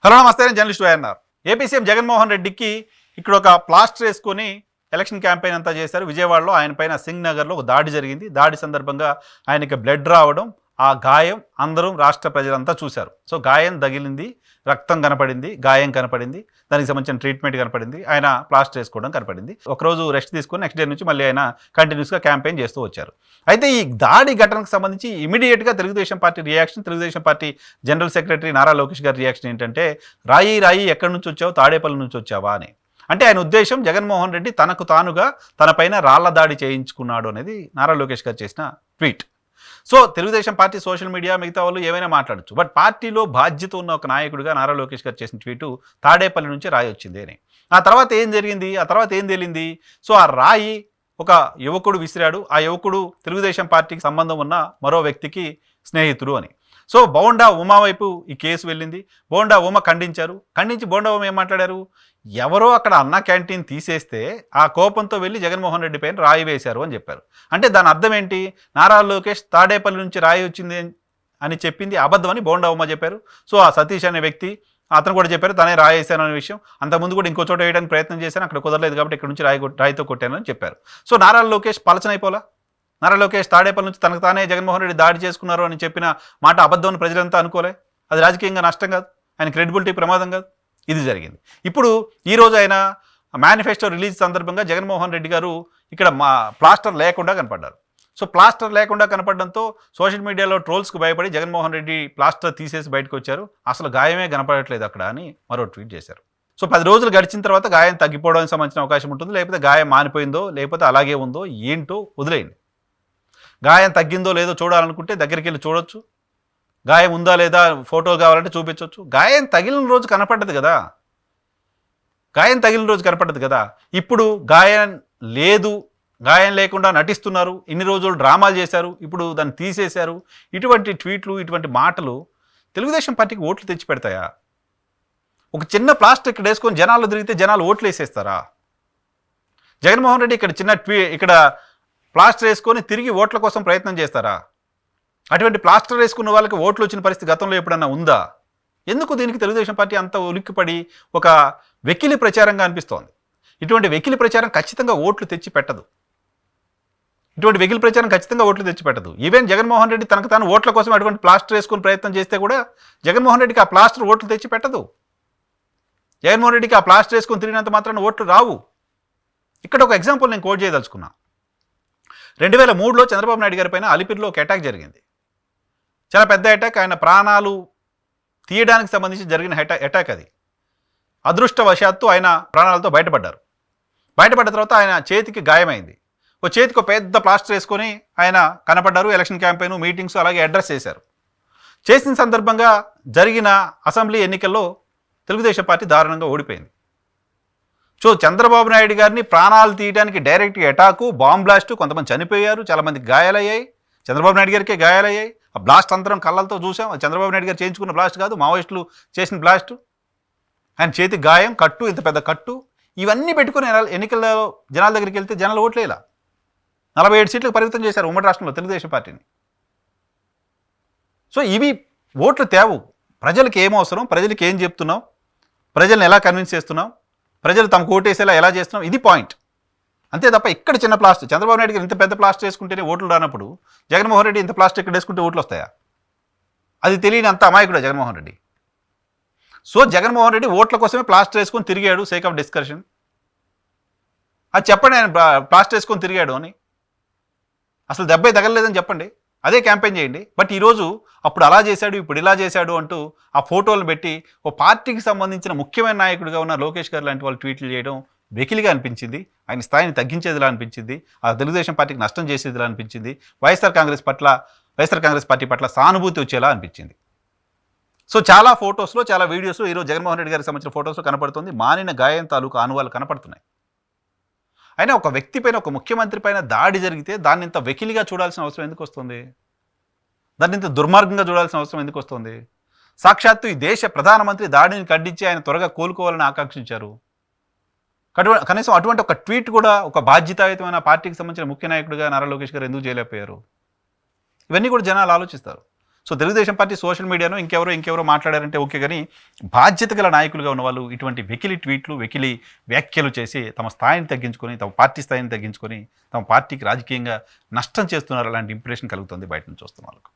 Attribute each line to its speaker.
Speaker 1: Hello నమస్తే, నేను journalist YNR. AP CM Jaganmohan రెడ్డికి ఇక్కడ ఒక ప్లాస్టర్ వేసుకొని ఎలక్షన్ క్యాంపెయిన్ అంతా చేశారు. విజయవాడలో ఆయన పైన సింగ్ నగర్లో ఒక దాడి జరిగింది. దాడి సందర్భంగా ఆయనకి బ్లడ్ రావడం, ఆ గాయం అందరూ రాష్ట్ర ప్రజలంతా చూశారు. సో గాయం తగిలింది, రక్తం కనపడింది, గాయం కనపడింది, దానికి సంబంధించిన ట్రీట్మెంట్ కనపడింది, ఆయన ప్లాస్టర్ వేసుకోవడం కనపడింది. ఒకరోజు రెస్ట్ తీసుకొని నెక్స్ట్ డే నుంచి మళ్ళీ ఆయన కంటిన్యూస్గా క్యాంపెయిన్ చేస్తూ వచ్చారు. అయితే ఈ దాడి ఘటనకు సంబంధించి ఇమీడియట్గా Telugu Desam party reaction, Telugu Desam party general secretary Nara Lokesh గారి రియాక్షన్ ఏంటంటే, రాయి ఎక్కడి నుంచి వచ్చావు, తాడేపల్లి నుంచి వచ్చావా అని. అంటే ఆయన ఉద్దేశం జగన్మోహన్ రెడ్డి తనకు తానుగా తన పైన రాళ్ల దాడి చేయించుకున్నాడు అనేది నారా లోకేష్ గారు చేసిన tweet. So Telugu Desam party social media మిగతా వాళ్ళు ఏమైనా మాట్లాడచ్చు, బట్ పార్టీలో బాధ్యత ఉన్న ఒక నాయకుడిగా నారా లోకేష్ గారు చేసిన ట్వీటు తాడేపల్లి నుంచి రాయి వచ్చింది అని. ఆ తర్వాత ఏం జరిగింది, ఆ తర్వాత ఏం తేలింది? సో ఆ రాయి ఒక యువకుడు విసిరాడు. ఆ యువకుడు తెలుగుదేశం పార్టీకి సంబంధం ఉన్న మరో వ్యక్తికి స్నేహితుడు అని. సో బోండా ఉమా వైపు ఈ కేసు వెళ్ళింది. బోండా ఉమ ఖండించి బోండా ఉమ ఏం మాట్లాడారు? ఎవరో అక్కడ అన్నా క్యాంటీన్ తీసేస్తే ఆ కోపంతో వెళ్ళి జగన్మోహన్ రెడ్డి పైన రాయి వేశారు అని చెప్పారు. అంటే దాని అర్థం ఏంటి? నారా లోకేష్ తాడేపల్లి నుంచి రాయి వచ్చింది అని చెప్పింది అబద్ధం అని బోండా ఉమ చెప్పారు. సో ఆ సతీష్ అనే వ్యక్తి అతను కూడా చెప్పారు తనే రాయి వేశాను అనే విషయం. అంతకుముందు కూడా ఇంకో చోట వేయడానికి ప్రయత్నం చేశాను, అక్కడ కుదరలేదు కాబట్టి ఇక్కడ నుంచి రాయితో కొట్టాను అని చెప్పారు. సో నారా లోకేష్ పలచనైపోలా? నారా లోకేష్ తాడేపల్లి నుంచి తనకు తానే జగన్మోహన్ రెడ్డి దాడి చేసుకున్నారు అని చెప్పిన మాట అబద్ధం అని ప్రజలంతా అనుకోలే? అది రాజకీయంగా నష్టం కాదు, ఆయన క్రెడిబిలిటీ ప్రమాదం కాదు? ఇది జరిగింది. ఇప్పుడు ఈరోజు ఆయన మేనిఫెస్టో రిలీజ్ సందర్భంగా జగన్మోహన్ రెడ్డి గారు ఇక్కడ ప్లాస్టర్ లేకుండా కనపడ్డారు. సో ప్లాస్టర్ లేకుండా కనపడడంతో సోషల్ మీడియాలో ట్రోల్స్కి భయపడి జగన్మోహన్ రెడ్డి ప్లాస్టర్ తీసేసి బయటకు వచ్చారు. అసలు గాయమే కనపడట్లేదు అక్కడ అని మరో ట్వీట్ చేశారు. సో 10 రోజులు గడిచిన తర్వాత గాయం తగ్గిపోవడానికి సంబంధించిన అవకాశం ఉంటుంది, లేకపోతే గాయం మానిపోయిందో లేకపోతే అలాగే ఉందో ఏంటో వదిలేయండి. గాయం తగ్గిందో లేదో చూడాలనుకుంటే దగ్గరికి వెళ్ళి చూడొచ్చు, గాయం ఉందా లేదా ఫోటో కావాలంటే చూపించవచ్చు. గాయం తగిలిన రోజు కనపడ్డది కదా. ఇప్పుడు గాయం లేదు, గాయం లేకుండా నటిస్తున్నారు, ఇన్ని రోజులు డ్రామాలు చేశారు, ఇప్పుడు దాన్ని తీసేశారు. ఇటువంటి ట్వీట్లు, ఇటువంటి మాటలు తెలుగుదేశం పార్టీకి ఓట్లు తెచ్చి పెడతాయా? ఒక చిన్న ప్లాస్టిక్ ఇక్కడ వేసుకొని జనాలు తిరిగితే జనాలు ఓట్లు వేసేస్తారా? జగన్మోహన్ రెడ్డి ఇక్కడ ప్లాస్టర్ వేసుకొని తిరిగి ఓట్ల కోసం ప్రయత్నం చేస్తారా? అటువంటి ప్లాస్టర్ వేసుకున్న వాళ్ళకి ఓట్లు వచ్చిన పరిస్థితి గతంలో ఎప్పుడన్నా ఉందా? ఎందుకు దీనికి తెలుగుదేశం పార్టీ అంత ఉలిక్కిపడి ఒక వెకిలి ప్రచారంగా అనిపిస్తోంది? ఇటువంటి వెకిలి ప్రచారం ఖచ్చితంగా ఓట్లు తెచ్చి పెట్టదు. ఈవెన్ జగన్మోహన్ రెడ్డి తనకు తాను ఓట్ల కోసం అటువంటి ప్లాస్టర్ వేసుకుని ప్రయత్నం చేస్తే కూడా జగన్మోహన్ రెడ్డికి ఆ ప్లాస్టర్ ఓట్లు తెచ్చి పెట్టదు. జగన్మోహన్ రెడ్డికి ఆ ప్లాస్టర్ వేసుకొని తిరిగినంత మాత్రాన ఓట్లు రావు. ఇక్కడ ఒక ఎగ్జాంపుల్ నేను కోట్ చేయదలుచుకున్నా. 2003లో చంద్రబాబు నాయుడు గారి పైన అలిపిరిలో ఒక అటాక్ జరిగింది. చాలా పెద్ద అటాక్, ఆయన ప్రాణాలు తీయడానికి సంబంధించి జరిగిన అటాక్ అది. అదృష్టవశాత్తు ఆయన ప్రాణాలతో బయటపడ్డ తర్వాత ఆయన చేతికి గాయమైంది. చేతికి ఒక పెద్ద ప్లాస్టర్ వేసుకొని ఆయన కనపడ్డారు. ఎలక్షన్ క్యాంపెయిన్, మీటింగ్స్ అలాగే అడ్రస్ చేసిన సందర్భంగా జరిగిన అసెంబ్లీ ఎన్నికల్లో తెలుగుదేశం పార్టీ దారుణంగా ఓడిపోయింది. సో చంద్రబాబు నాయుడు గారిని ప్రాణాలు తీయడానికి డైరెక్ట్ అటాకు, బాంబ్ బ్లాస్ట్, కొంతమంది చనిపోయారు, చాలామందికి గాయాలయ్యాయి. చంద్రబాబు నాయుడు గారికే గాయాలయ్యాయి. ఆ బ్లాస్ట్ అంతరం కళ్ళతో చూసాం. చంద్రబాబు నాయుడు గారు చేయించుకున్న బ్లాస్ట్ కాదు, మావోయిస్టులు చేసిన బ్లాస్ట్. ఆయన చేతికి గాయం, కట్టు, ఇంత పెద్ద కట్టు, ఇవన్నీ పెట్టుకుని ఎన్నికల్లో జనాల దగ్గరికి వెళ్తే జనాలు ఓట్లేలా. 47 సీట్లకు పరిమితం చేశారు ఉమ్మడి రాష్ట్రంలో తెలుగుదేశం పార్టీని. సో ఇవి ఓట్లు తేవు. ప్రజలకు ఏం అవసరం, ప్రజలకు ఏం చెప్తున్నాం, ప్రజల్ని ఎలా కన్విన్స్ చేస్తున్నాం, ప్రజలు తమకు ఓటేసేలా ఎలా చేస్తున్నాం, ఇది పాయింట్. అంతే తప్ప ఇక్కడ చిన్న ప్లాస్టర్, చంద్రబాబు నాయుడు గారు ఇంత పెద్ద ప్లాస్టర్ వేసుకుంటేనే ఓట్లు రానప్పుడు జగన్మోహన్ రెడ్డి ఇంత ప్లాస్టర్ ఇక్కడ వేసుకుంటే ఓట్లు వస్తాయా? అది తెలియని అంత అమాయకుడా జగన్మోహన్ రెడ్డి? సో జగన్మోహన్ రెడ్డి ఓట్ల కోసమే ప్లాస్టర్ వేసుకొని తిరిగాడు, సేక్ ఆఫ్ డిస్కషన్. అది చెప్పండి, ఆయన ప్లాస్టర్ వేసుకొని తిరిగాడు అని. అసలు దెబ్బే తగలలేదని చెప్పండి, అదే క్యాంపెయిన్ చేయండి. బట్ ఈరోజు అప్పుడు అలా చేశాడు, ఇప్పుడు ఇలా చేశాడు అంటూ ఆ ఫోటోలను పెట్టి ఓ పార్టీకి సంబంధించిన ముఖ్యమైన నాయకుడిగా ఉన్న లోకేష్ గారు లాంటి వాళ్ళు ట్వీట్లు చేయడం వెకిలిగా అనిపించింది. ఆయన స్థాయిని తగ్గించేదిలా అనిపించింది, ఆ తెలుగుదేశం పార్టీకి నష్టం చేసేదిలా అనిపించింది, వైఎస్ఆర్ కాంగ్రెస్ పార్టీ పట్ల సానుభూతి వచ్చేలా అనిపించింది. సో చాలా ఫొటోస్లో, చాలా వీడియోస్లో ఈరోజు జగన్మోహన్ రెడ్డి గారికి సంబంధించిన ఫొటోస్లో కనపడుతుంది మానిన గాయం తాలూకు ఆనవాళ్ళు కనపడుతున్నాయి. అయినా ఒక వ్యక్తి పైన, ఒక ముఖ్యమంత్రి పైన దాడి జరిగితే దాన్ని ఇంత వెకిలిగా చూడాల్సిన అవసరం ఎందుకు వస్తుంది? దాన్ని ఇంత దుర్మార్గంగా చూడాల్సిన అవసరం ఎందుకు వస్తుంది? సాక్షాత్తు ఈ దేశ ప్రధానమంత్రి దాడిని ఖండించి ఆయన త్వరగా కోలుకోవాలని ఆకాంక్షించారు. కనీసం అటువంటి ఒక ట్వీట్ కూడా ఒక బాధ్యతాయుతమైన పార్టీకి సంబంధించిన ముఖ్య నాయకుడిగా నారా లోకేష్ గారు ఎందుకు చేయలేకపోయారు? ఇవన్నీ కూడా జనాలు ఆలోచిస్తారు. సో తెలుగుదేశం పార్టీ సోషల్ మీడియాలో ఇంకెవరో మాట్లాడారంటే ఓకే, కానీ బాధ్యత గల నాయకులుగా ఉన్న వాళ్ళు ఇటువంటి వెకిలి ట్వీట్లు, వెకిలి వ్యాఖ్యలు చేసి తమ స్థాయిని తగ్గించుకొని, తమ పార్టీ స్థాయిని తగ్గించుకొని, తమ పార్టీకి రాజకీయంగా నష్టం చేస్తున్నారు అలాంటి ఇంప్రెషన్ కలుగుతుంది బయట నుంచి వస్తున్న వాళ్ళకు.